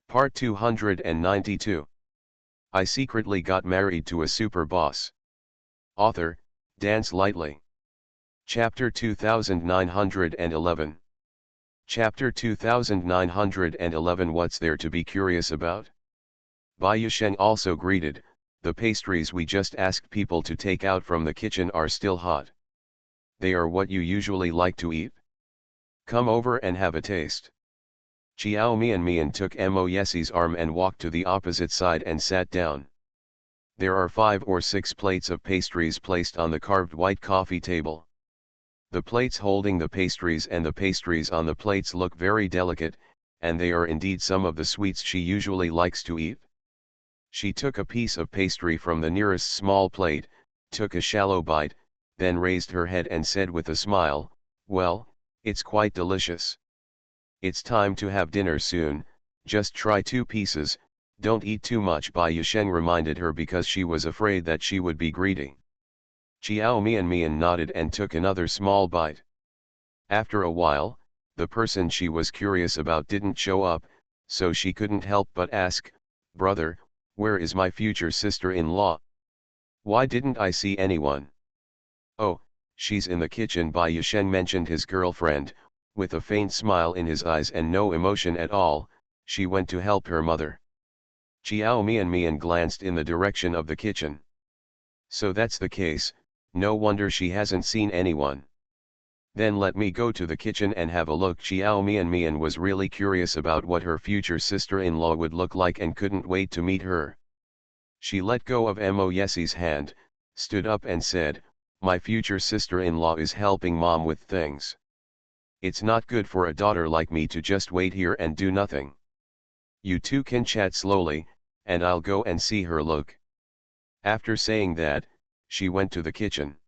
Part 292. I secretly got married to a super boss. Author, Dance Lightly. Chapter 2911. Chapter 2911. What's there to be curious about? Baiyusheng also greeted, the pastries we just asked people to take out from the kitchen are still hot. They are what you usually like to eat? Come over and have a taste. Chiao Mian took Mo Yesi's arm and walked to the opposite side and sat down. There are 5 or 6 plates of pastries placed on the carved white coffee table. The plates holding the pastries and the pastries on the plates look very delicate, and they are indeed some of the sweets she usually likes to eat. She took a piece of pastry from the nearest small plate, took a shallow bite, then raised her head and said with a smile, "Well, it's quite delicious. It's time to have dinner soon, just try 2 pieces, don't eat too much." Baiyusheng reminded her because she was afraid that she would be greedy. Chiao Mian nodded and took another small bite. After a while, the person she was curious about didn't show up, so she couldn't help but ask, "Brother, where is my future sister-in-law? Why didn't I see anyone?" "Oh, she's in the kitchen." Baiyusheng mentioned his girlfriend, with a faint smile in his eyes and no emotion at all. She went to help her mother. Chiao Mian glanced in the direction of the kitchen. So that's the case, no wonder she hasn't seen anyone. Then let me go to the kitchen and have a look. Chiao Mian was really curious about what her future sister-in-law would look like and couldn't wait to meet her. She let go of Mo Yesi's hand, stood up and said, "My future sister-in-law is helping mom with things. It's not good for a daughter like me to just wait here and do nothing. You two can chat slowly, and I'll go and see her look." After saying that, she went to the kitchen.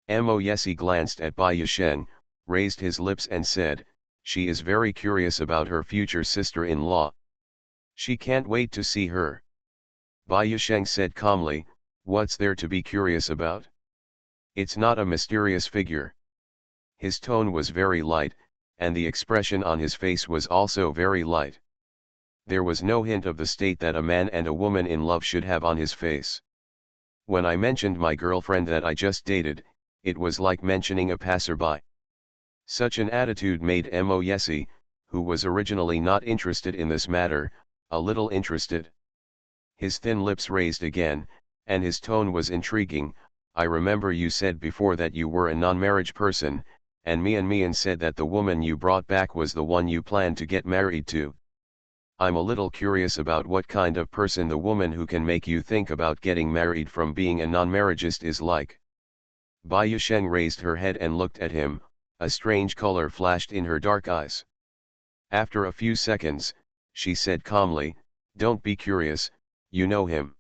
Mo Yesi glanced at Baiyusheng, raised his lips and said, "She is very curious about her future sister-in-law. She can't wait to see her." Baiyusheng said calmly, "What's there to be curious about? It's not a mysterious figure." His tone was very light, and the expression on his face was also very light. There was no hint of the state that a man and a woman in love should have on his face. When I mentioned my girlfriend that I just dated, it was like mentioning a passerby. Such an attitude made Mo Yesi, who was originally not interested in this matter, a little interested. His thin lips raised again, and his tone was intriguing. "I remember you said before that you were a non-marriage person, and Mian said that the woman you brought back was the one you planned to get married to. I'm a little curious about what kind of person the woman who can make you think about getting married from being a non-marriageist is like." Baiyusheng raised her head and looked at him, a strange color flashed in her dark eyes. After a few seconds, she said calmly, "Don't be curious, you know him."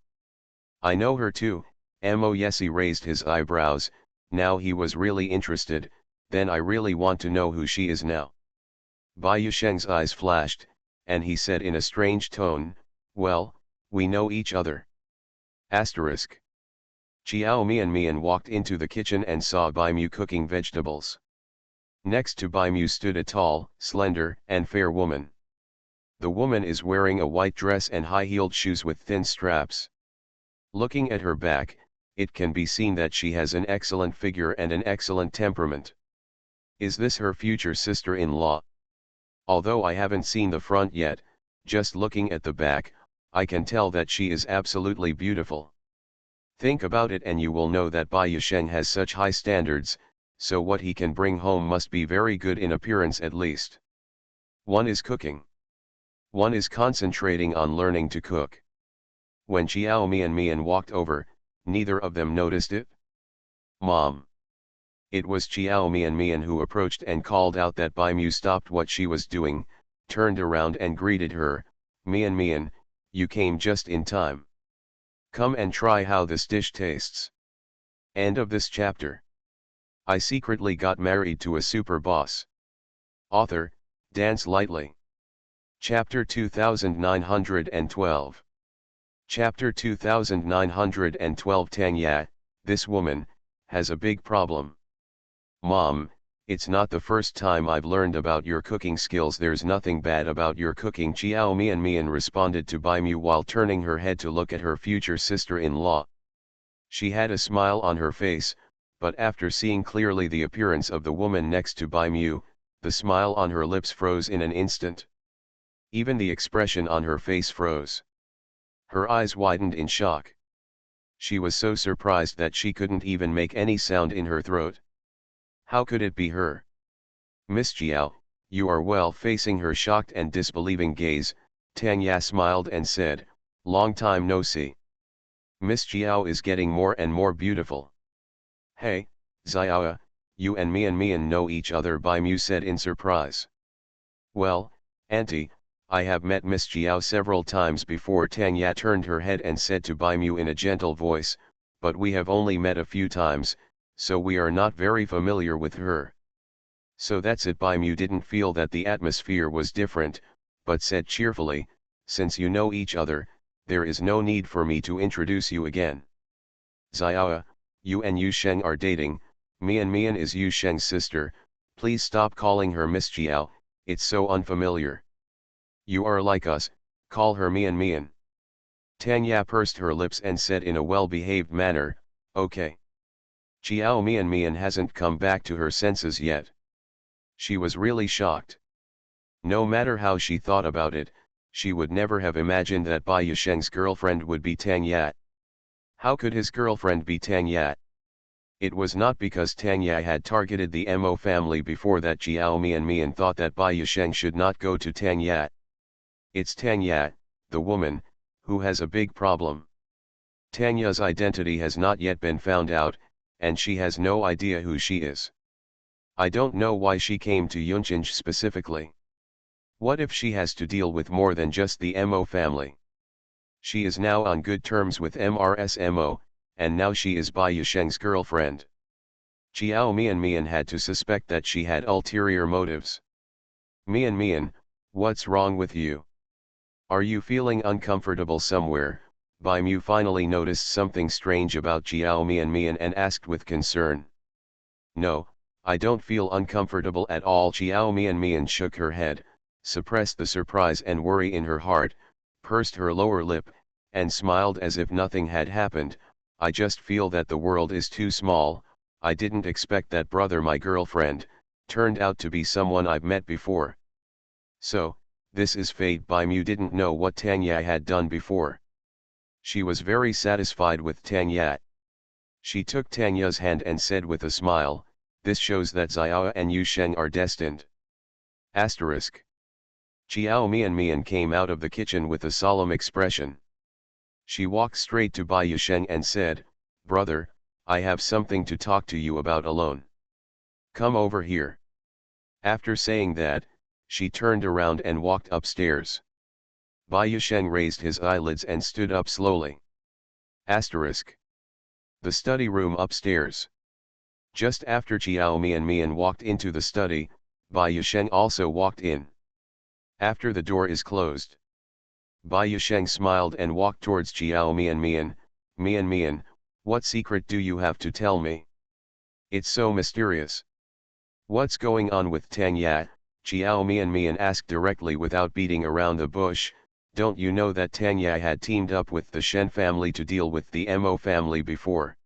"I know her too." Mo Yesi raised his eyebrows, now he was really interested. "Then I really want to know who she is now." Baiyusheng's eyes flashed, and he said in a strange tone, "Well, we know each other." Asterisk. Chiao Mian walked into the kitchen and saw Baimu cooking vegetables. Next to Baimu stood a tall, slender, and fair woman. The woman is wearing a white dress and high-heeled shoes with thin straps. Looking at her back, it can be seen that she has an excellent figure and an excellent temperament. Is this her future sister-in-law? Although I haven't seen the front yet, just looking at the back, I can tell that she is absolutely beautiful. Think about it and you will know that Baiyusheng has such high standards, so what he can bring home must be very good in appearance at least. One is cooking. One is concentrating on learning to cook. When Chiao Mian walked over, neither of them noticed it. "Mom." It was Chiao Mian who approached and called out that Baimu stopped what she was doing, turned around and greeted her, "Mian, you came just in time. Come and try how this dish tastes." End of this chapter. I secretly got married to a super boss. Author, Dance Lightly. Chapter 2912. Chapter 2912. Tang Ya, this woman, has a big problem. "Mom, It's not the first time I've learned about your cooking skills. There's nothing bad about your cooking. Chiao Mian responded to Bai Mu while turning her head to look at her future sister-in-law. She had a smile on her face, but after seeing clearly the appearance of the woman next to Bai Mu, the smile on her lips froze in an instant. Even the expression on her face froze. Her eyes widened in shock. She was so surprised that she couldn't even make any sound in her throat. How could it be her? Miss Jiao, you are well. Facing her shocked and disbelieving gaze, Tanya smiled and said, long time no see. Miss Jiao is getting more and more beautiful. Hey, Xiao, you and Mian know each other, Bai Mu said in surprise. Well, Auntie, I have met Miss Jiao several times before. Tanya turned her head and said to Bai Mu in a gentle voice, but we have only met a few times, so we are not very familiar with her. So that's it. Bai Mu didn't feel that the atmosphere was different, but said cheerfully, since you know each other, there is no need for me to introduce you again. Xiao, you and Yu Sheng are dating. Mian is Yu Sheng's sister. Please stop calling her Miss Jiao, it's so unfamiliar. You are like us, call her Mian. Tanya pursed her lips and said in a well-behaved manner, okay. Chiao Mian hasn't come back to her senses yet. She was really shocked. No matter how she thought about it, she would never have imagined that Bai Yusheng's girlfriend would be Tanya. How could his girlfriend be Tanya? It was not because Tanya had targeted the Mo family before that Chiao Mian thought that Bai Yusheng should not go to Tanya. It's Tanya, the woman, who has a big problem. Tanya's identity has not yet been found out, and she has no idea who she is. I don't know why she came to Yunchinj specifically. What if she has to deal with more than just the Mo family? She is now on good terms with MRSMO, and now she is Bai Yusheng's girlfriend. Chiao Mian had to suspect that she had ulterior motives. Mian, what's wrong with you? Are you feeling uncomfortable somewhere? Bai Mu finally noticed something strange about Chiao Mian and asked with concern. No, I don't feel uncomfortable at all. Chiao Mian shook her head, suppressed the surprise and worry in her heart, pursed her lower lip, and smiled as if nothing had happened. I just feel that the world is too small. I didn't expect that brother, my girlfriend, turned out to be someone I've met before. So, this is fate. Bai Mu didn't know what Tanya had done before. She was very satisfied with Tanya. She took Tanya's hand and said with a smile, this shows that Xiao and Yu Sheng are destined. Asterisk. Chiao Mian came out of the kitchen with a solemn expression. She walked straight to Bai Yusheng and said, brother, I have something to talk to you about alone. Come over here. After saying that, she turned around and walked upstairs. Bai Yusheng raised his eyelids and stood up slowly. Asterisk. The study room upstairs. Just after Chiao Mian walked into the study, Bai Yusheng also walked in. After the door is closed, Bai Yusheng smiled and walked towards Chiao Mian. Mian, what secret do you have to tell me? It's so mysterious. What's going on with Tanya? Chiao Mian asked directly without beating around the bush. Don't you know that Tanya had teamed up with the Shen family to deal with the Mo family before?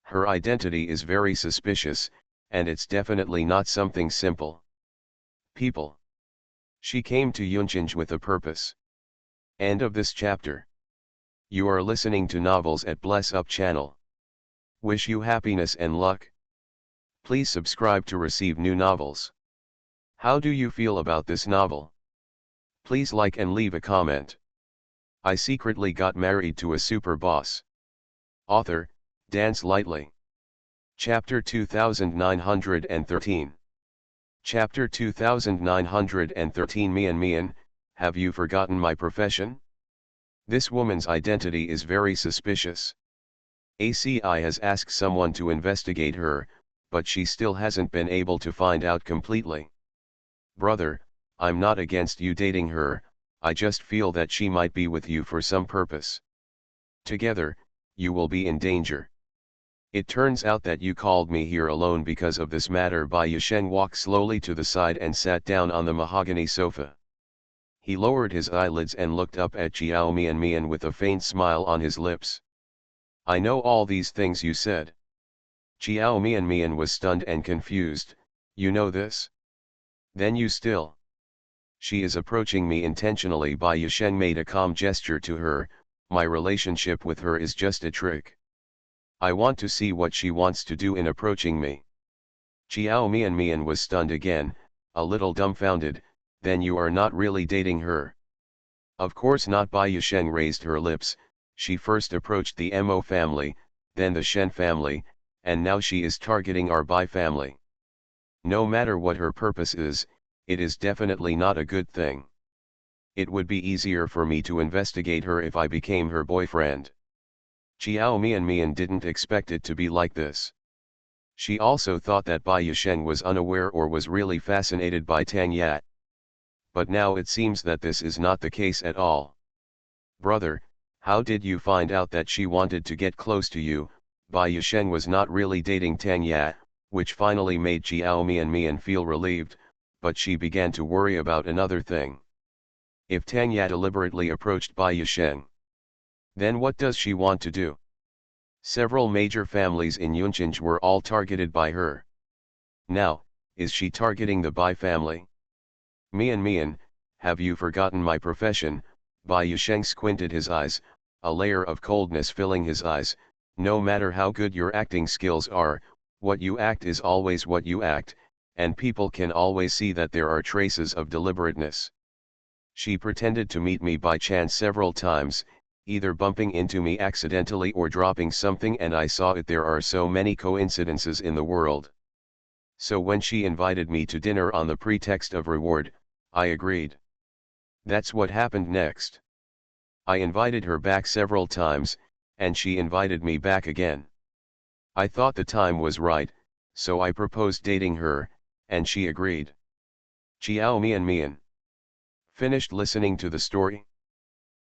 Her identity is very suspicious, and it's definitely not something simple. People. She came to Yunchinj with a purpose. End of this chapter. You are listening to Novels at Bless Up channel. Wish you happiness and luck. Please subscribe to receive new novels. How do you feel about this novel? Please like and leave a comment. I secretly got married to a super boss. Author, Dance Lightly. Chapter 2913. Chapter 2913. Mian, have you forgotten my profession? This woman's identity is very suspicious. ACI has asked someone to investigate her, but she still hasn't been able to find out completely. Brother, I'm not against you dating her, I just feel that she might be with you for some purpose. Together, you will be in danger. It turns out that you called me here alone because of this matter. Bai Yusheng walked slowly to the side and sat down on the mahogany sofa. He lowered his eyelids and looked up at Jiao Mian with a faint smile on his lips. I know all these things you said. Jiao Mian was stunned and confused. You know this? Then you still. She is approaching me intentionally. Bai Yusheng made a calm gesture to her. My relationship with her is just a trick. I want to see what she wants to do in approaching me. Jiao Mian was stunned again, a little dumbfounded. Then you are not really dating her? Of course not. Bai Yusheng raised her lips. She first approached the Mo family, then the Shen family, and now she is targeting our Bai family. No matter what her purpose is, it is definitely not a good thing. It would be easier for me to investigate her if I became her boyfriend. Jiao Mian didn't expect it to be like this. She also thought that Bai Yusheng was unaware or was really fascinated by Tang Yat. But now it seems that this is not the case at all. Brother, how did you find out that she wanted to get close to you? Bai Yusheng was not really dating Tang Yat, which finally made Jiao Mian feel relieved, but she began to worry about another thing. If Tang Yat deliberately approached Bai Yusheng, then what does she want to do? Several major families in Yunqing were all targeted by her. Now, is she targeting the Bai family? Mian, have you forgotten my profession? Bai Yusheng squinted his eyes, a layer of coldness filling his eyes. No matter how good your acting skills are, what you act is always what you act, and people can always see that there are traces of deliberateness. She pretended to meet me by chance several times, either bumping into me accidentally or dropping something, and I saw it. There are so many coincidences in the world. So when she invited me to dinner on the pretext of reward, I agreed. That's what happened next. I invited her back several times, and she invited me back again. I thought the time was right, so I proposed dating her, and she agreed. Jiao Mian finished listening to the story.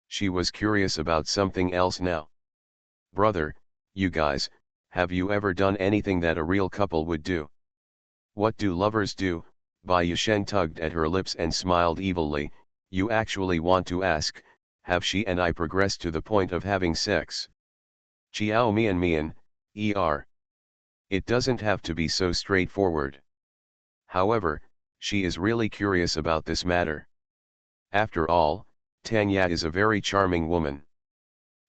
She was curious about something else now. Brother, you guys, have you ever done anything that a real couple would do? What do lovers do? Bai Yusheng tugged at her lips and smiled evilly. You actually want to ask, have she and I progressed to the point of having sex? Jiao Mian, It doesn't have to be so straightforward. However, she is really curious about this matter. After all, Tang Yat is a very charming woman.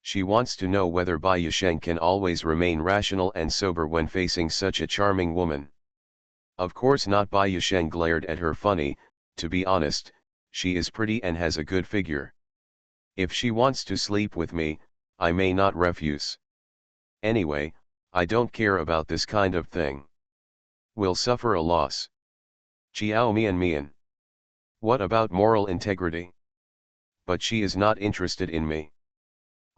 She wants to know whether Bai Yusheng can always remain rational and sober when facing such a charming woman. Of course not. Bai Yusheng glared at her funny. To be honest, she is pretty and has a good figure. If she wants to sleep with me, I may not refuse. Anyway, I don't care about this kind of thing. We'll suffer a loss. Jiao Mian. What about moral integrity? But she is not interested in me.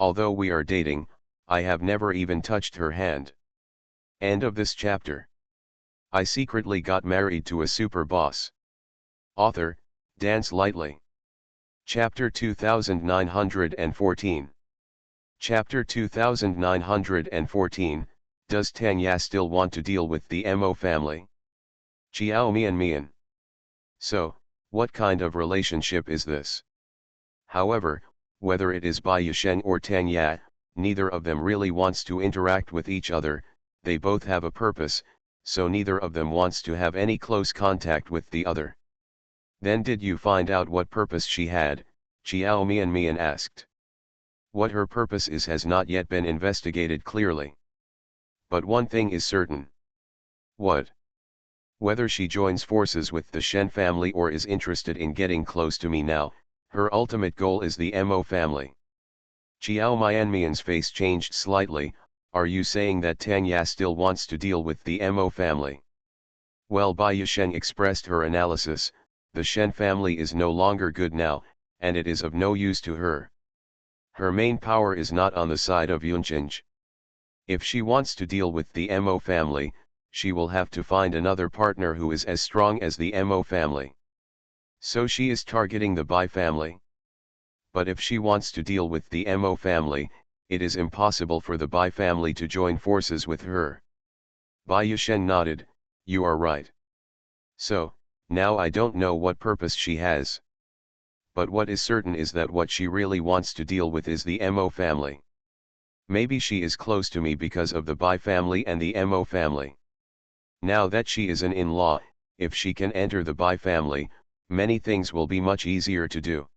Although we are dating, I have never even touched her hand. End of this chapter. I secretly got married to a super boss. Author, Dance Lightly. Chapter 2914. Chapter 2914, Does Tang Ya still want to deal with the Mo family? Jiao Mian. So, what kind of relationship is this? However, whether it is Bai Yusheng or Tang Ya, neither of them really wants to interact with each other. They both have a purpose, so neither of them wants to have any close contact with the other. Then did you find out what purpose she had? Jiao Mian asked. What her purpose is has not yet been investigated clearly. But one thing is certain. What? Whether she joins forces with the Shen family or is interested in getting close to me now, her ultimate goal is the Mo family. Jiao Mian's face changed slightly. Are you saying that Tang Ya still wants to deal with the Mo family? Well, Bai Yusheng expressed her analysis. The Shen family is no longer good now, and it is of no use to her. Her main power is not on the side of Yunqing. If she wants to deal with the Mo family, she will have to find another partner who is as strong as the Mo family. So she is targeting the Bai family. But if she wants to deal with the Mo family, it is impossible for the Bai family to join forces with her. Bai Yushen nodded, you are right. So, now I don't know what purpose she has. But what is certain is that what she really wants to deal with is the Mo family. Maybe she is close to me because of the Bai family and the Mo family. Now that she is an in-law, if she can enter the Bai family, many things will be much easier to do.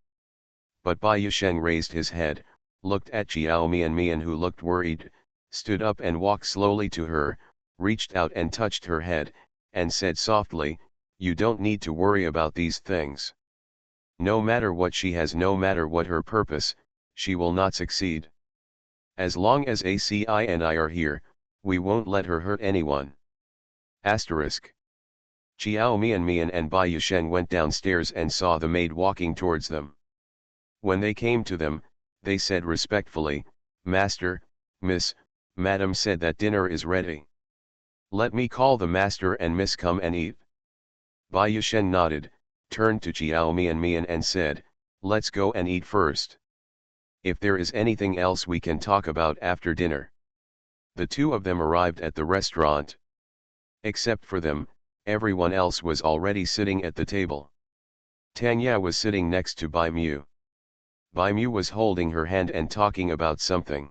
But Bai Yusheng raised his head, looked at Jiao Mian who looked worried, stood up and walked slowly to her, reached out and touched her head, and said softly, you don't need to worry about these things. No matter what she has, no matter what her purpose, she will not succeed. As long as ACI and I are here, we won't let her hurt anyone. Asterisk. Jiao Mian and Bai Yusheng went downstairs and saw the maid walking towards them. When they came to them, they said respectfully, Master, Miss, Madam said that dinner is ready. Let me call the master and Miss come and eat. Bai Yusheng nodded, turned to Jiao Mian and said, let's go and eat first. If there is anything else we can talk about after dinner. The two of them arrived at the restaurant. Except for them, everyone else was already sitting at the table. Tanya was sitting next to Bai Mu. Bai Mu was holding her hand and talking about something.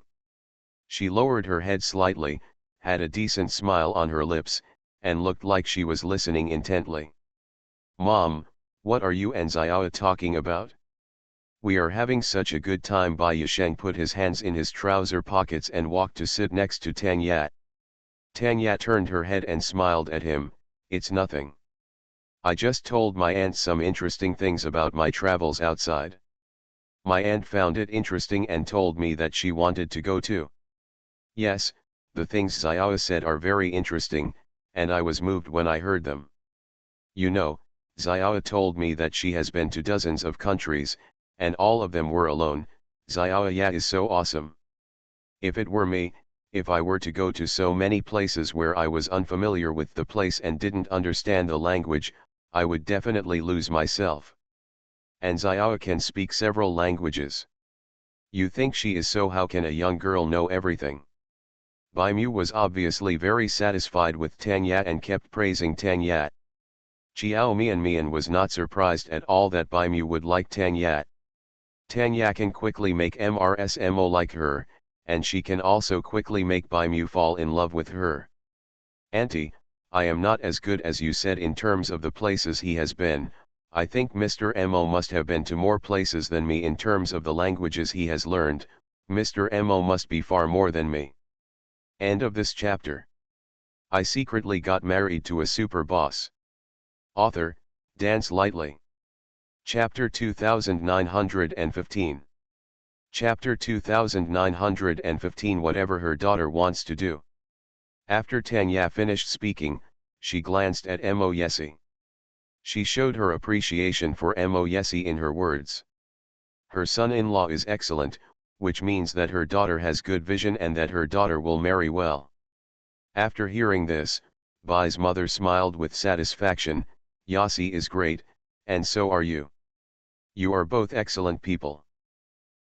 She lowered her head slightly, had a decent smile on her lips, and looked like she was listening intently. Mom, what are you and Xiao talking about? We are having such a good time. Bai Yusheng put his hands in his trouser pockets and walked to sit next to Tanya. Tanya turned her head and smiled at him, it's nothing. I just told my aunt some interesting things about my travels outside. My aunt found it interesting and told me that she wanted to go too. Yes, the things Xiao said are very interesting, and I was moved when I heard them. You know, Xiao told me that she has been to dozens of countries, and all of them were alone. Xiao ya is so awesome. If it were me, if I were to go to so many places where I was unfamiliar with the place and didn't understand the language, I would definitely lose myself. And Xiao can speak several languages. You think she is so? How can a young girl know everything? Bai Mu was obviously very satisfied with Tanya and kept praising Tanya. Jiao Mian was not surprised at all that Bai Mu would like Tanya. Tanya can quickly make MRSMO like her, and she can also quickly make Bai Mu fall in love with her. Auntie, I am not as good as you said in terms of the places he has been. I think Mr. Mo must have been to more places than me in terms of the languages he has learned. Mr. Mo must be far more than me. End of this chapter. I secretly got married to a super boss. Author, Dance Lightly. Chapter 2915. Chapter 2915. Whatever her daughter wants to do. After Tanya finished speaking, she glanced at Mo Yesi. She showed her appreciation for Mo Yesi in her words. Her son-in-law is excellent, which means that her daughter has good vision and that her daughter will marry well. After hearing this, Bai's mother smiled with satisfaction. Yasi is great, and so are you. You are both excellent people.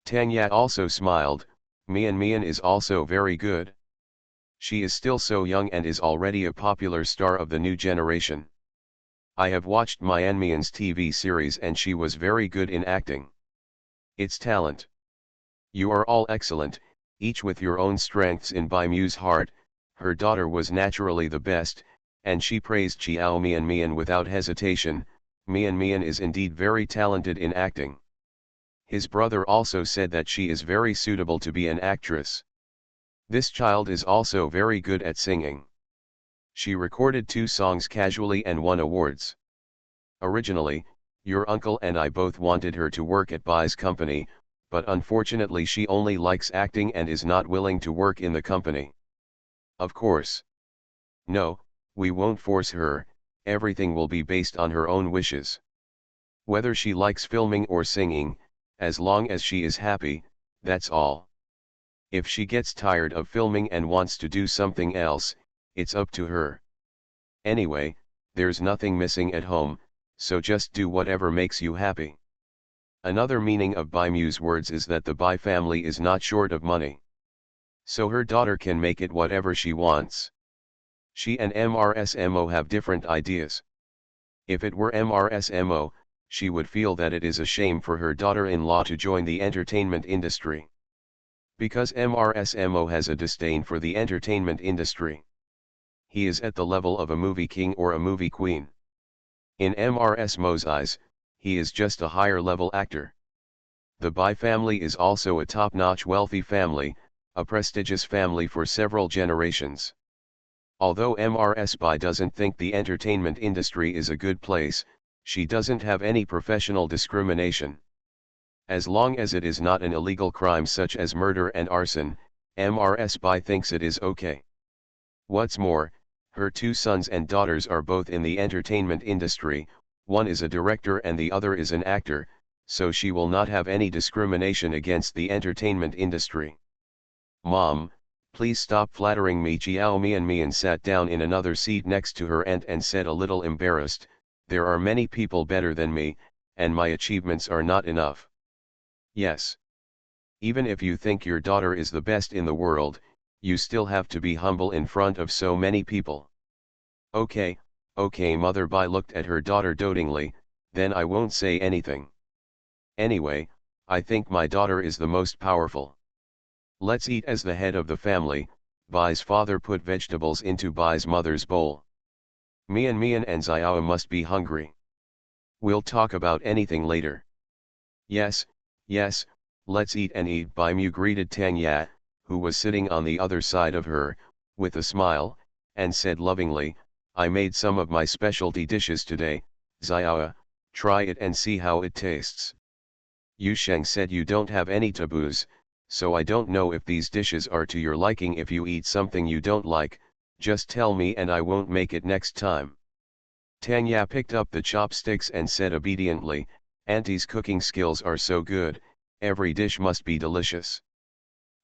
Tanya also smiled. Mian is also very good. She is still so young and is already a popular star of the new generation. I have watched Mian's TV series and she was very good in acting. It's talent. You are all excellent, each with your own strengths. In Bai Mu's heart, her daughter was naturally the best, and she praised Jiao Mian without hesitation. Mian is indeed very talented in acting. His brother also said that she is very suitable to be an actress. This child is also very good at singing. She recorded 2 songs casually and won awards. Originally, your uncle and I both wanted her to work at Bai's company, but unfortunately she only likes acting and is not willing to work in the company. Of course. No, we won't force her, everything will be based on her own wishes. Whether she likes filming or singing, as long as she is happy, that's all. If she gets tired of filming and wants to do something else, it's up to her. Anyway, there's nothing missing at home, so just do whatever makes you happy. Another meaning of Bai Mu's words is that the Bai family is not short of money. So her daughter can make it whatever she wants. She and MRSMO have different ideas. If it were MRSMO, she would feel that it is a shame for her daughter-in-law to join the entertainment industry. Because MRSMO has a disdain for the entertainment industry. He is at the level of a movie king or a movie queen. In MRSMO's eyes, he is just a higher level actor. The Bai family is also a top-notch wealthy family, a prestigious family for several generations. Although MRS Bai doesn't think the entertainment industry is a good place, she doesn't have any professional discrimination. As long as it is not an illegal crime such as murder and arson, MRS Bai thinks it is okay. What's more, her two sons and daughters are both in the entertainment industry, one is a director and the other is an actor, so she will not have any discrimination against the entertainment industry. Mom, please stop flattering me. Jiao Mian sat down in another seat next to her aunt and said a little embarrassed, there are many people better than me, and my achievements are not enough. Yes. Even if you think your daughter is the best in the world, you still have to be humble in front of so many people. Okay, Mother Bai looked at her daughter dotingly, then I won't say anything. Anyway, I think my daughter is the most powerful. Let's eat. As the head of the family, Bai's father put vegetables into Bai's mother's bowl. Mian and Xiao must be hungry. We'll talk about anything later. Yes, let's eat and eat. Bai Mu greeted Tanya, who was sitting on the other side of her, with a smile, and said lovingly, I made some of my specialty dishes today, Xiao, try it and see how it tastes. Yu Sheng said you don't have any taboos, so I don't know if these dishes are to your liking. If you eat something you don't like, just tell me and I won't make it next time. Tanya picked up the chopsticks and said obediently, Auntie's cooking skills are so good, every dish must be delicious.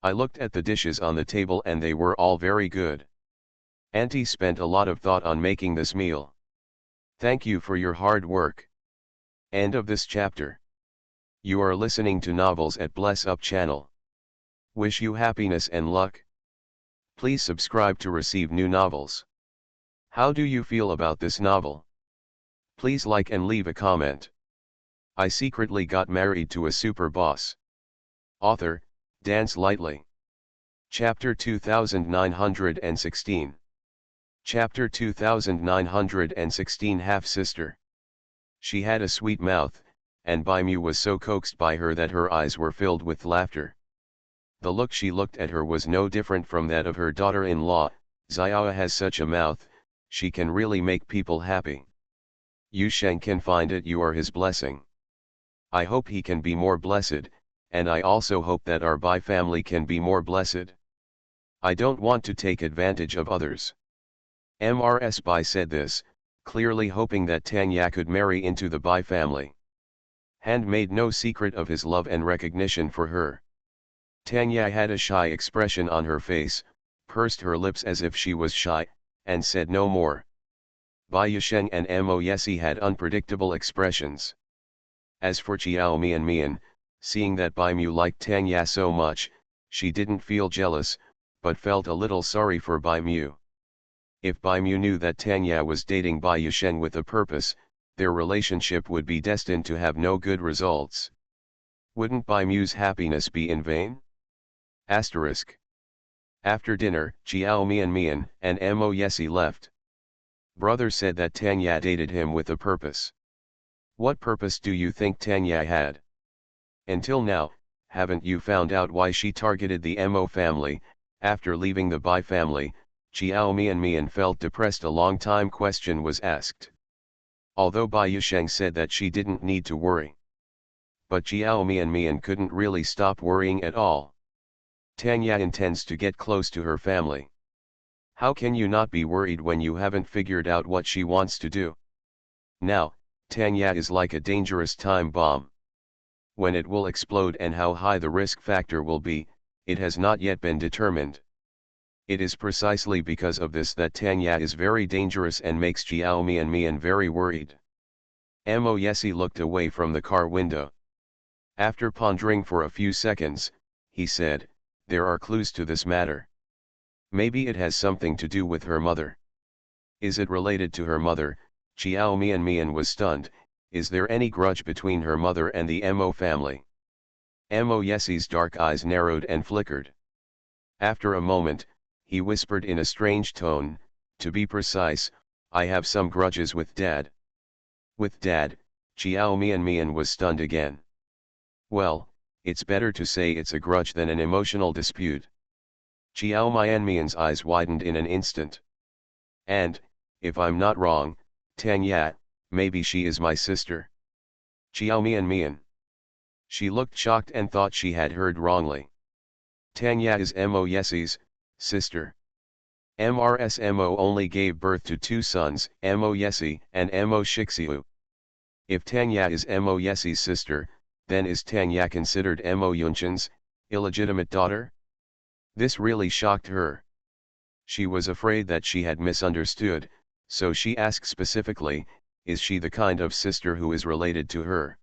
I looked at the dishes on the table and they were all very good. Auntie spent a lot of thought on making this meal. Thank you for your hard work. End of this chapter. You are listening to Novels at Bless Up channel. Wish you happiness and luck. Please subscribe to receive new novels. How do you feel about this novel? Please like and leave a comment. I secretly got married to a super boss. Author, Dance Lightly. Chapter 2916. Chapter 2916. Half-sister. She had a sweet mouth, and Bai Mu was so coaxed by her that her eyes were filled with laughter. The look she looked at her was no different from that of her daughter-in-law. Xiao has such a mouth, she can really make people happy. Yu Sheng can find it. You are his blessing. I hope he can be more blessed, and I also hope that our Bai family can be more blessed. I don't want to take advantage of others. MRS Bai said this, clearly hoping that Tanya could marry into the Bai family. Han made no secret of his love and recognition for her. Tanya had a shy expression on her face, pursed her lips as if she was shy, and said no more. Bai Yusheng and Mo Yesi had unpredictable expressions. As for Chiao Mian, seeing that Bai Mu liked Tanya so much, she didn't feel jealous, but felt a little sorry for Bai Mu. If Bai Mu knew that Tanya was dating Bai Yusheng with a purpose, their relationship would be destined to have no good results. Wouldn't Bai Mu's happiness be in vain? Asterisk. After dinner, Chiao Mian and Mo Yesi left. Brother said that Tanya dated him with a purpose. What purpose do you think Tanya had? Until now, haven't you found out why she targeted the Mo family? After leaving the Bai family, Chiao Mian felt depressed. A long time question was asked. Although Bai Yusheng said that she didn't need to worry. But Chiao Mian couldn't really stop worrying at all. Tanya intends to get close to her family. How can you not be worried when you haven't figured out what she wants to do? Now, Tanya is like a dangerous time bomb. When it will explode and how high the risk factor will be, it has not yet been determined. It is precisely because of this that Tanya is very dangerous and makes Chiao Mian very worried. Mo Yesi looked away from the car window. After pondering for a few seconds, he said, there are clues to this matter. Maybe it has something to do with her mother. Is it related to her mother? Chiao Mian was stunned. Is there any grudge between her mother and the Mo family? Mo Yesie's dark eyes narrowed and flickered. After a moment, he whispered in a strange tone, to be precise, I have some grudges with Dad. With Dad? Chiao Mian was stunned again. Well, it's better to say it's a grudge than an emotional dispute. Chiao Mian's eyes widened in an instant. And, if I'm not wrong, Tanya, maybe she is my sister. Chiao Mian. She looked shocked and thought she had heard wrongly. Tanya is Mo Yesie's sister. Mo only gave birth to two sons, Mo Yesie and Mo Shixiu. If Tanya is Mo Yesie's sister, then is Tanya considered Mo Yunchen's illegitimate daughter? This really shocked her. She was afraid that she had misunderstood, so she asked specifically, is she the kind of sister who is related to her?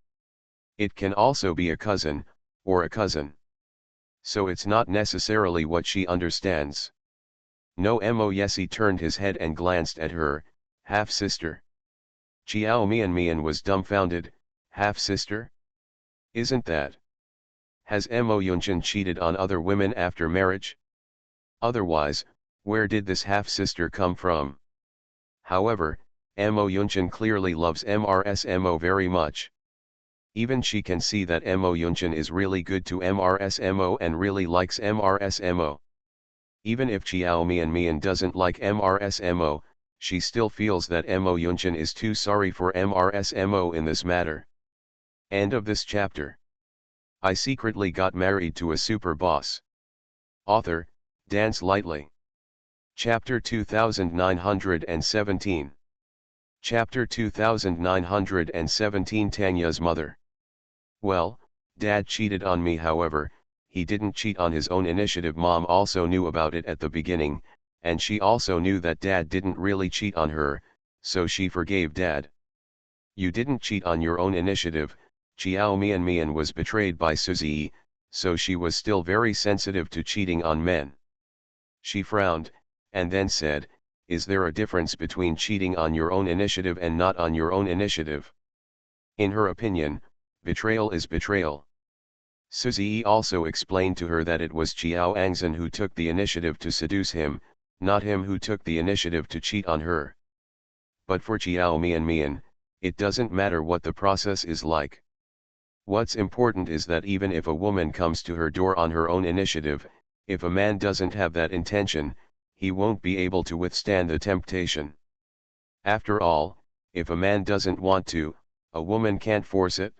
It can also be a cousin, or a cousin. So it's not necessarily what she understands. No. Mo Yesie turned his head and glanced at her, half-sister. Chiao Mian was dumbfounded, half-sister? Isn't that? Has Mo Yunchen cheated on other women after marriage? Otherwise, where did this half-sister come from? However, Mo Yunchen clearly loves Mo very much. Even she can see that Mo Yunchen is really good to Mo and really likes Mo. Even if Chiao Mian doesn't like Mo, she still feels that Mo Yunchen is too sorry for Mo in this matter. End of this chapter. I secretly got married to a super boss. Author, Dance Lightly. Chapter 2917. Chapter 2917 Tanya's mother. Well, Dad cheated on me. However, he didn't cheat on his own initiative. Mom also knew about it at the beginning, and she also knew that Dad didn't really cheat on her, so she forgave Dad. You didn't cheat on your own initiative. Chiao Mian was betrayed by Suzy, so she was still very sensitive to cheating on men. She frowned, and then said, is there a difference between cheating on your own initiative and not on your own initiative? In her opinion, betrayal is betrayal. Suzy also explained to her that it was Chiao Angzhen who took the initiative to seduce him, not him who took the initiative to cheat on her. But for Chiao Mian, it doesn't matter what the process is like. What's important is that even if a woman comes to her door on her own initiative, if a man doesn't have that intention, he won't be able to withstand the temptation. After all, if a man doesn't want to, a woman can't force it.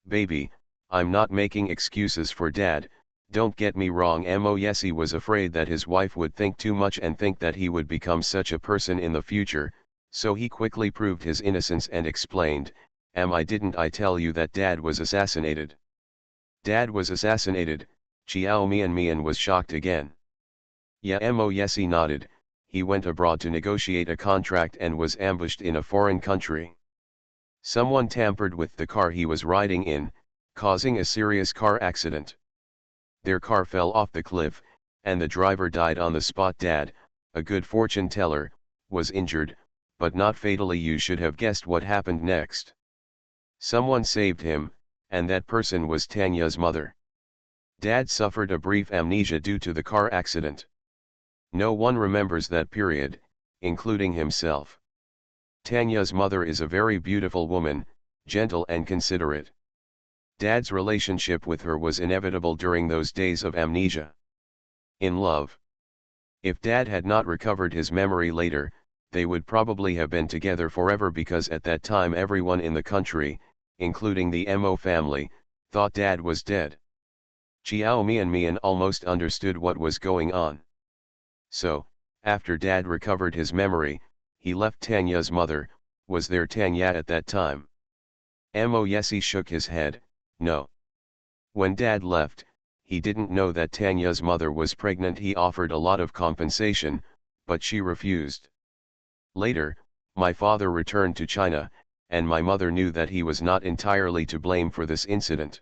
Baby, I'm not making excuses for Dad, don't get me wrong. Mo Yesie was afraid that his wife would think too much and think that he would become such a person in the future, so he quickly proved his innocence and explained, didn't I tell you that Dad was assassinated? Dad was assassinated. Chiao Mian was shocked again. Yeah. Mo Yesie nodded. He went abroad to negotiate a contract and was ambushed in a foreign country. Someone tampered with the car he was riding in, causing a serious car accident. Their car fell off the cliff, and the driver died on the spot. Dad, a good fortune teller, was injured, but not fatally. You should have guessed what happened next. Someone saved him, and that person was Tanya's mother. Dad suffered a brief amnesia due to the car accident. No one remembers that period, including himself. Tanya's mother is a very beautiful woman, gentle and considerate. Dad's relationship with her was inevitable during those days of amnesia. In love. If Dad had not recovered his memory later, they would probably have been together forever, because at that time everyone in the country, including the Mo family, thought Dad was dead. Chiao Mian almost understood what was going on. So, after Dad recovered his memory, he left Tanya's mother. Was there Tanya at that time? Mo Yesie shook his head, no. When Dad left, he didn't know that Tanya's mother was pregnant. He offered a lot of compensation, but she refused. Later, my father returned to China, and my mother knew that he was not entirely to blame for this incident.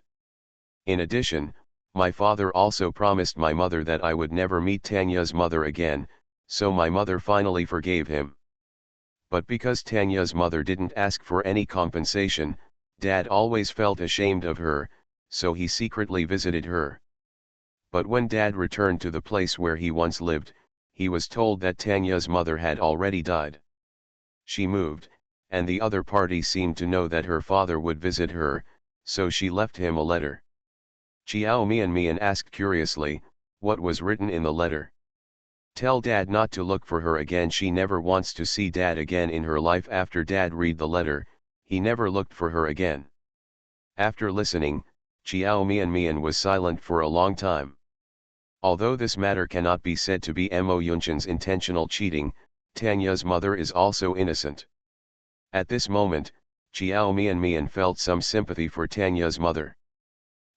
In addition, My father also promised my mother that I would never meet Tanya's mother again, so my mother finally forgave him. But because Tanya's mother didn't ask for any compensation, Dad always felt ashamed of her, so he secretly visited her. But when Dad returned to the place where he once lived, he was told that Tanya's mother had already died. She moved, and the other party seemed to know that her father would visit her, so she left him a letter. Chiao Mian asked curiously, what was written in the letter? Tell Dad not to look for her again. She never wants to see Dad again in her life. After Dad read the letter, he never looked for her again. After listening, Chiao Mian was silent for a long time. Although this matter cannot be said to be Mo Yunchen's intentional cheating, Tanya's mother is also innocent. At this moment, Chiao Mian felt some sympathy for Tanya's mother.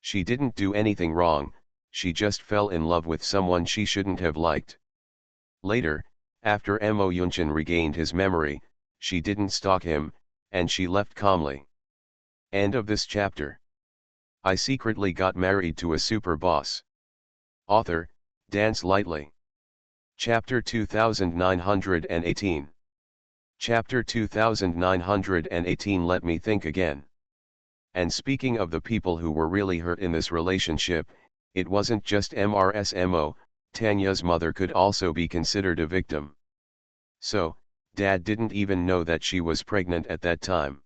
She didn't do anything wrong, she just fell in love with someone she shouldn't have liked. Later, after Mo Yunchen regained his memory, she didn't stalk him, and she left calmly. End of this chapter. I secretly got married to a super boss. Author, Dance Lightly. Chapter 2918. Chapter 2918. Let me think again. And speaking of the people who were really hurt in this relationship, it wasn't just MRSMO, Tanya's mother could also be considered a victim. So, Dad didn't even know that she was pregnant at that time.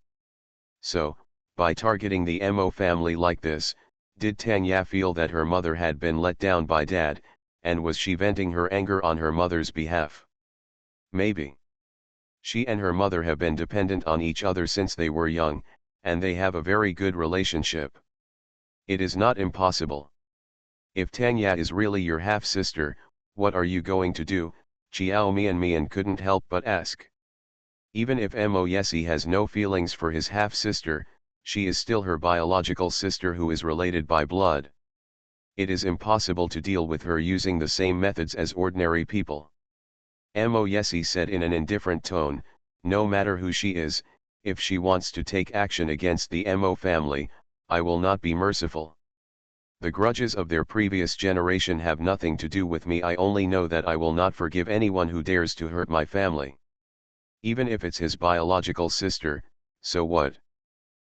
So, by targeting the Mo family like this, did Tanya feel that her mother had been let down by Dad, and was she venting her anger on her mother's behalf? Maybe. She and her mother have been dependent on each other since they were young, and they have a very good relationship. It is not impossible. If Tanya is really your half-sister, what are you going to do? Chiao Mian couldn't help but ask. Even if Mo Yesi has no feelings for his half-sister, she is still her biological sister who is related by blood. It is impossible to deal with her using the same methods as ordinary people. Mo Yesi said in an indifferent tone, no matter who she is, if she wants to take action against the Mo family, I will not be merciful. The grudges of their previous generation have nothing to do with me. I only know that I will not forgive anyone who dares to hurt my family. Even if it's his biological sister, so what?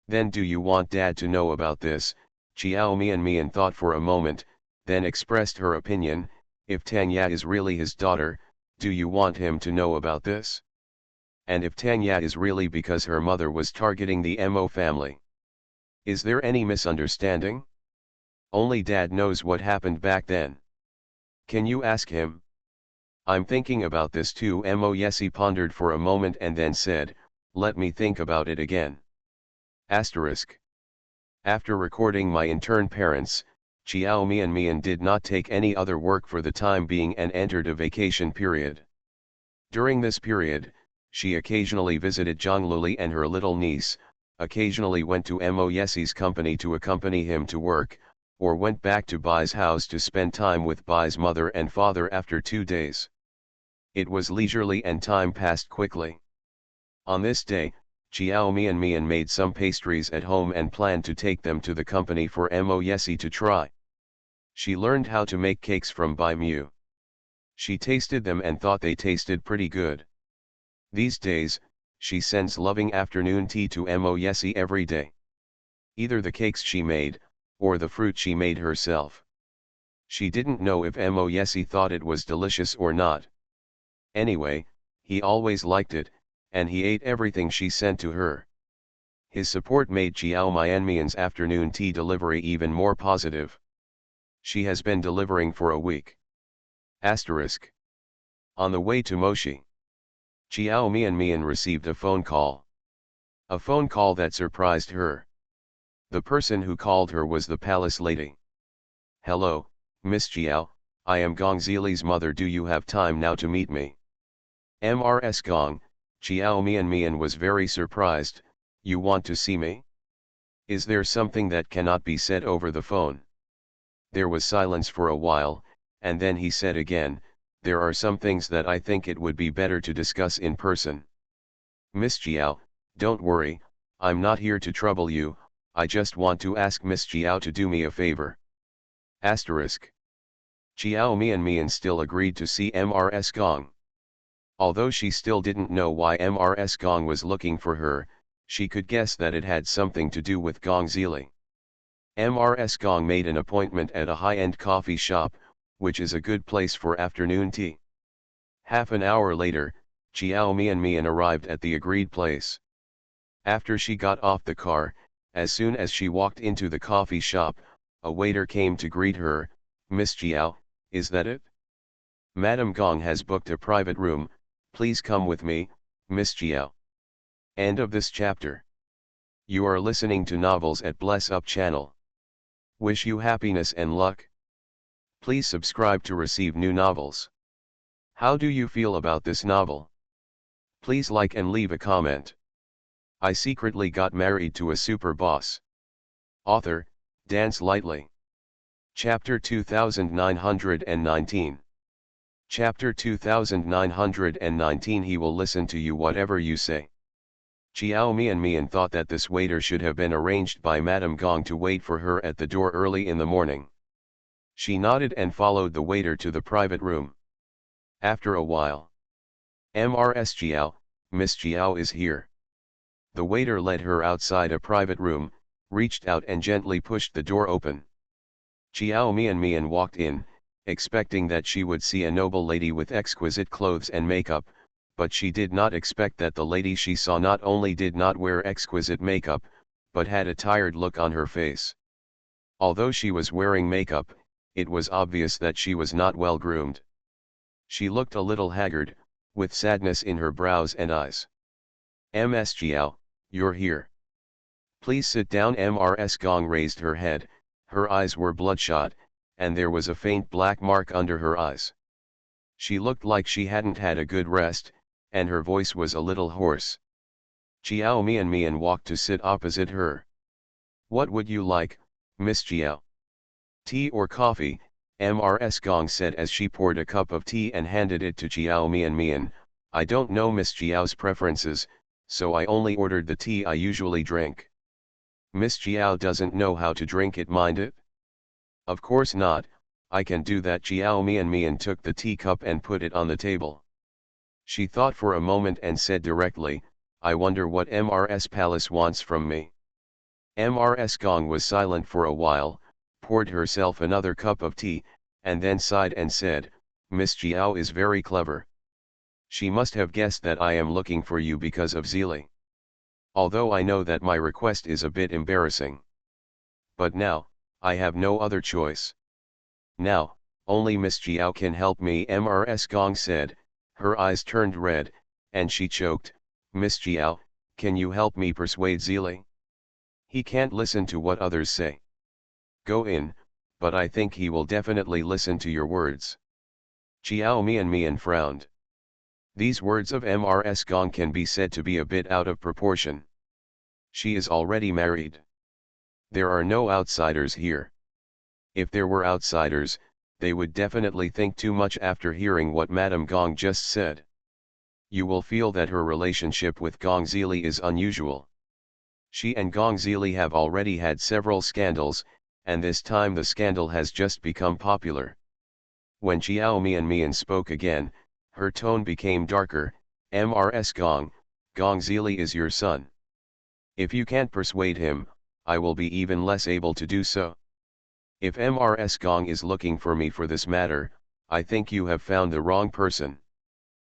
Then do you want Dad to know about this? Chiao Mian thought for a moment, then expressed her opinion, if Tanya is really his daughter, do you want him to know about this? And if Tanya is really because her mother was targeting the Mo family? Is there any misunderstanding? Only Dad knows what happened back then. Can you ask him? I'm thinking about this too. Mo Yesi pondered for a moment and then said, let me think about it again. Asterisk. After recording My Intern Parents, Chiao Mian did not take any other work for the time being and entered a vacation period. During this period, she occasionally visited Zhang Luli and her little niece, occasionally went to Mo Yesi's company to accompany him to work, or went back to Bai's house to spend time with Bai's mother and father after 2 days. It was leisurely and time passed quickly. On this day, Chiao Mian made some pastries at home and planned to take them to the company for Mo Yesi to try. She learned how to make cakes from Bai Mu. She tasted them and thought they tasted pretty good. These days, she sends loving afternoon tea to Mo Yesi every day. Either the cakes she made, or the fruit she made herself. She didn't know if Mo Yesi thought it was delicious or not. Anyway, he always liked it, and he ate everything she sent to her. His support made Chiao Mian's afternoon tea delivery even more positive. She has been delivering for a week. Asterisk. On the way to Moshi, Chiao Mian received a phone call. A phone call that surprised her. The person who called her was the palace lady. Hello, Miss Chiao, I am Gong Zili's mother. Do you have time now to meet me? Mrs. Gong, Chiao Mian was very surprised. You want to see me? Is there something that cannot be said over the phone? There was silence for a while, and then he said again, there are some things that I think it would be better to discuss in person. Miss Chiao, don't worry, I'm not here to trouble you, I just want to ask Miss Chiao to do me a favor. Asterisk. Chiao Mian still agreed to see Mrs. Gong. Although she still didn't know why Mrs. Gong was looking for her, she could guess that it had something to do with Gong Zili. Mrs. Gong made an appointment at a high-end coffee shop, which is a good place for afternoon tea. Half an hour later, Chiao Mian arrived at the agreed place. After she got off the car, as soon as she walked into the coffee shop, a waiter came to greet her. "Miss Chiao, is that it? Madam Gong has booked a private room, please come with me, Miss Chiao." End of this chapter. You are listening to Novels at Bless Up channel. Wish you happiness and luck. Please subscribe to receive new novels. How do you feel about this novel? Please like and leave a comment. I secretly got married to a super boss. Author, Dance Lightly. Chapter 2919. Chapter 2919. He will listen to you whatever you say. Chiao Mian thought that this waiter should have been arranged by Madame Gong to wait for her at the door early in the morning. She nodded and followed the waiter to the private room. After a while, "Mrs. Chiao, Miss Chiao is here." The waiter led her outside a private room, reached out and gently pushed the door open. Chiao Mian walked in, expecting that she would see a noble lady with exquisite clothes and makeup, but she did not expect that the lady she saw not only did not wear exquisite makeup, but had a tired look on her face. Although she was wearing makeup, it was obvious that she was not well groomed. She looked a little haggard, with sadness in her brows and eyes. "Ms. Chiao, you're here. Please sit down." Mrs. Gong raised her head, her eyes were bloodshot, and there was a faint black mark under her eyes. She looked like she hadn't had a good rest, and her voice was a little hoarse. Chiao Mian walked to sit opposite her. "What would you like, Miss Chiao? Tea or coffee?" Mrs. Gong said as she poured a cup of tea and handed it to Chiao Mian. "I don't know Miss Chiao's preferences, so I only ordered the tea I usually drink." "Miss Chiao doesn't know how to drink it, mind it?" "Of course not, I can do that." Chiao Mian took the teacup and put it on the table. She thought for a moment and said directly, "I wonder what Mrs. Palace wants from me." Mrs. Gong was silent for a while, poured herself another cup of tea, and then sighed and said, "Miss Chiao is very clever. She must have guessed that I am looking for you because of Zili. Although I know that my request is a bit embarrassing. But now, I have no other choice. Now, only Miss Chiao can help me." Mrs. Gong said, her eyes turned red, and she choked. "Miss Chiao, can you help me persuade Zili? He can't listen to what others say. Go in, but I think he will definitely listen to your words." Chiao Mian frowned. These words of Mrs. Gong can be said to be a bit out of proportion. She is already married. There are no outsiders here. If there were outsiders, they would definitely think too much after hearing what Madame Gong just said. You will feel that her relationship with Gong Zili is unusual. She and Gong Zili have already had several scandals, and this time the scandal has just become popular. When Chiao Mian spoke again, her tone became darker. "Mrs. Gong, Gong Zili is your son. If you can't persuade him, I will be even less able to do so. If Mrs. Gong is looking for me for this matter, I think you have found the wrong person.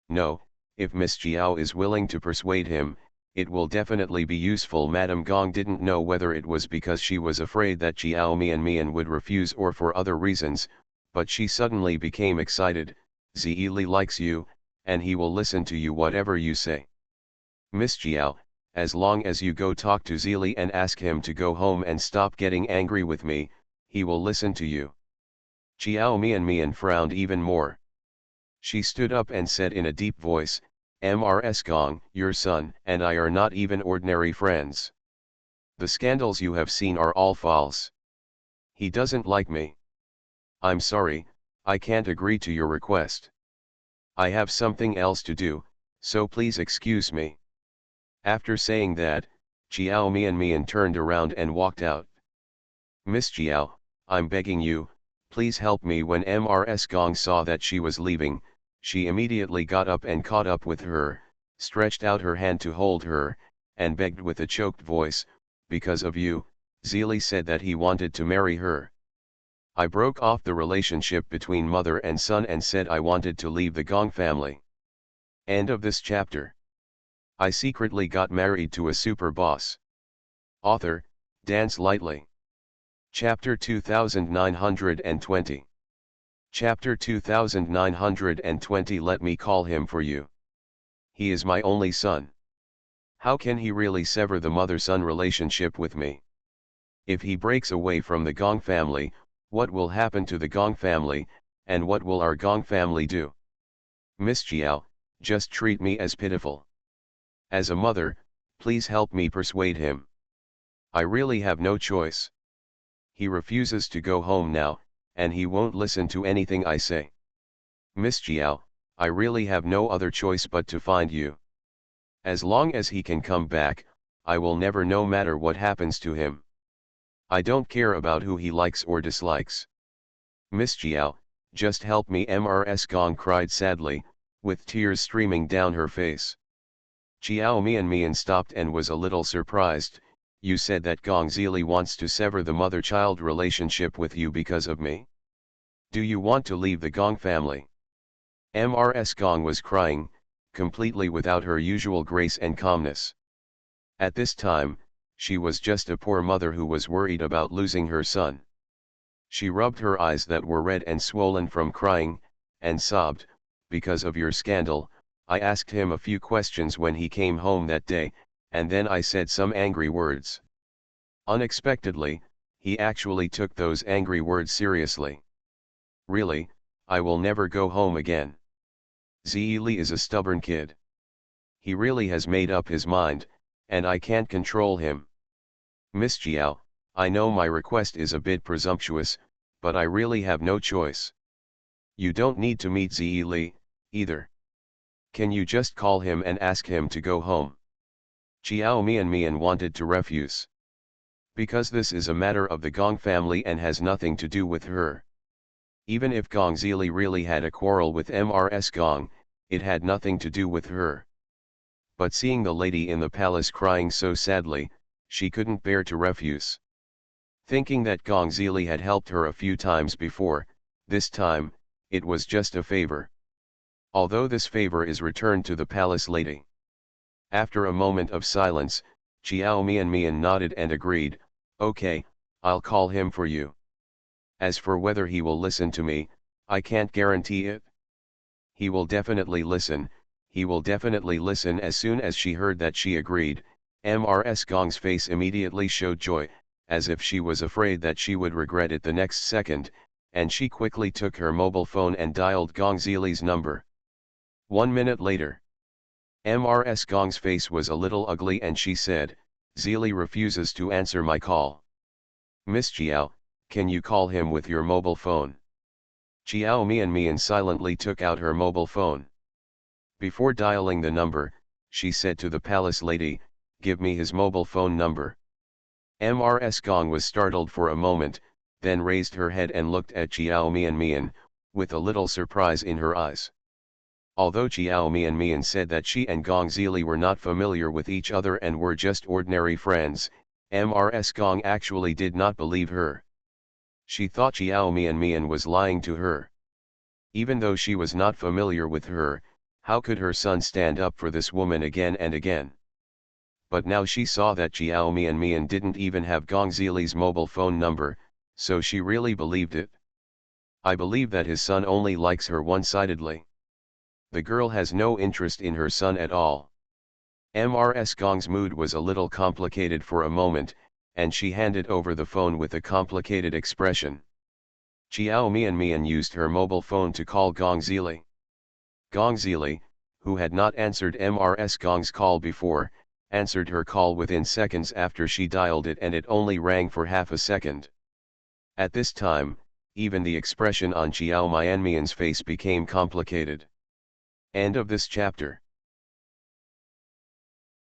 No, if Miss Chiao is willing to persuade him, it will definitely be useful." Madame Gong didn't know whether it was because she was afraid that Chiao Mian would refuse or for other reasons, but she suddenly became excited. "Zili likes you, and he will listen to you whatever you say. Miss Chiao, as long as you go talk to Zili and ask him to go home and stop getting angry with me, he will listen to you." Chiao Mian frowned even more. She stood up and said in a deep voice, "Mrs. Gong, your son and I are not even ordinary friends. The scandals you have seen are all false. He doesn't like me. I'm sorry, I can't agree to your request. I have something else to do, so please excuse me." After saying that, Chiao Mian turned around and walked out. "Miss Chiao, I'm begging you, please help me. When Mrs. Gong saw that she was leaving, she immediately got up and caught up with her, stretched out her hand to hold her, and begged with a choked voice, because of you, Zili said that he wanted to marry her. I broke off the relationship between mother and son and said I wanted to leave the Gong family. End of this chapter. I secretly got married to a super boss. Author, Dance Lightly. Chapter 2920. Chapter 2920. Let me call him for you. He is my only son. How can he really sever the mother-son relationship with me? If he breaks away from the Gong family, what will happen to the Gong family, and what will our Gong family do? Miss Jiao, just treat me as pitiful. As a mother, please help me persuade him. I really have no choice. He refuses to go home now, and he won't listen to anything I say. Miss Jiao, I really have no other choice but to find you. As long as he can come back, I will never, no matter what happens to him. I don't care about who he likes or dislikes. Miss Jiao, just help me. Mrs. Gong cried sadly, with tears streaming down her face. Jiao Mian stopped and was a little surprised. You said that Gong Zili wants to sever the mother-child relationship with you because of me? Do you want to leave the Gong family? Mrs. Gong was crying, completely without her usual grace and calmness. At this time, she was just a poor mother who was worried about losing her son. She rubbed her eyes that were red and swollen from crying, and sobbed, because of your scandal. I asked him a few questions when he came home that day, and then I said some angry words. Unexpectedly, he actually took those angry words seriously. Really, I will never go home again. Zili is a stubborn kid. He really has made up his mind, and I can't control him. Miss Jiao, I know my request is a bit presumptuous, but I really have no choice. You don't need to meet Zili, either. Can you just call him and ask him to go home? Jiao Mian wanted to refuse. Because this is a matter of the Gong family and has nothing to do with her. Even if Gong Zili really had a quarrel with Mrs. Gong, it had nothing to do with her. But seeing the lady in the palace crying so sadly, she couldn't bear to refuse. Thinking that Gong Zili had helped her a few times before, this time, it was just a favor. Although this favor is returned to the palace lady. After a moment of silence, Jiao Mian nodded and agreed, okay, I'll call him for you. As for whether he will listen to me, I can't guarantee it. He will definitely listen. He will definitely listen. As soon as she heard that she agreed, Mrs. Gong's face immediately showed joy, as if she was afraid that she would regret it the next second, and she quickly took her mobile phone and dialed Gong Zili's number. 1 minute later. Mrs. Gong's face was a little ugly and she said, Zili refuses to answer my call. Miss Jiao, can you call him with your mobile phone? Jiao Mian silently took out her mobile phone. Before dialing the number, she said to the palace lady, give me his mobile phone number. Mrs. Gong was startled for a moment, then raised her head and looked at Jiao Mian, with a little surprise in her eyes. Although Jiao Mian said that she and Gong Zili were not familiar with each other and were just ordinary friends, Mrs. Gong actually did not believe her. She thought Jiao Mian was lying to her. Even though she was not familiar with her, how could her son stand up for this woman again and again? But now she saw that Jiao Mian didn't even have Gong Zili's mobile phone number, so she really believed it. I believe that his son only likes her one-sidedly. The girl has no interest in her son at all. Mrs. Gong's mood was a little complicated for a moment, and she handed over the phone with a complicated expression. Jiao Mian used her mobile phone to call Gong Zili. Gong Zili, who had not answered Mrs. Gong's call before, answered her call within seconds after she dialed it, and it only rang for half a second. At this time, even the expression on Jiao Mian's face became complicated. End of this chapter.